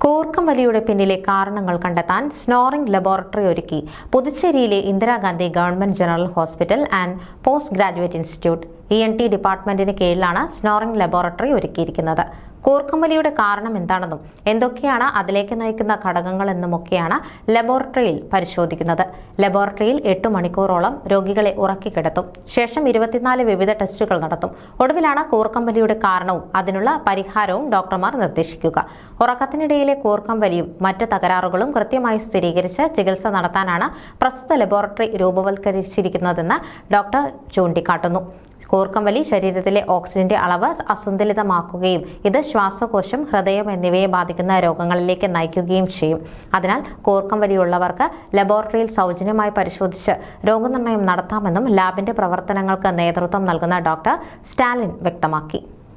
കൂർക്കം വലിയുടെ പിന്നിലെ കാരണങ്ങൾ കണ്ടെത്താൻ സ്നോറിംഗ് ലബോറട്ടറി ഒരുക്കി പുതുച്ചേരിയിലെ Indira Gandhi government general hospital and post graduate institute ENT ഡിപ്പാർട്ട്മെന്റിന് കീഴിലാണ് സ്നോറിംഗ് ലബോറട്ടറി ഒരുക്കിയിരിക്കുന്നത്. കൂർക്കം വലിയുടെ കാരണം എന്താണെന്നും എന്തൊക്കെയാണ് അതിലേക്ക് നയിക്കുന്ന ഘടകങ്ങളെന്നുമൊക്കെയാണ് ലബോറട്ടറിയിൽ പരിശോധിക്കുന്നത്. ലബോറട്ടറിയിൽ 8 മണിക്കൂറോളം രോഗികളെ ഉറക്കിക്കിടത്തും. ശേഷം 24 വിവിധ ടെസ്റ്റുകൾ നടത്തും. ഒടുവിലാണ് കൂർക്കം വലിയുടെ കാരണവും അതിനുള്ള പരിഹാരവും ഡോക്ടർമാർ നിർദ്ദേശിക്കുക. ഉറക്കത്തിനിടയിലെ കൂർക്കം വലിയും മറ്റ് തകരാറുകളും കൃത്യമായി സ്ഥിരീകരിച്ച് ചികിത്സ നടത്താനാണ് പ്രസ്തുത ലബോറട്ടറി രൂപവത്കരിച്ചിരിക്കുന്നതെന്ന് ഡോക്ടർ ചൂണ്ടിക്കാട്ടുന്നു. കൂർക്കം വലി ശരീരത്തിലെ ഓക്സിജന്റെ അളവ് അസന്തുലിതമാക്കുകയും ഇത് ശ്വാസകോശം, ഹൃദയം എന്നിവയെ ബാധിക്കുന്ന രോഗങ്ങളിലേക്ക് നയിക്കുകയും ചെയ്യും. അതിനാൽ കൂർക്കം വലിയുള്ളവർക്ക് ലബോറട്ടറിയിൽ സൗജന്യമായി പരിശോധിച്ച് രോഗനിർണയം നടത്താമെന്നും ലാബിന്റെ പ്രവർത്തനങ്ങൾക്ക് നേതൃത്വം നൽകുന്ന ഡോക്ടർ സ്റ്റാലിൻ വ്യക്തമാക്കി.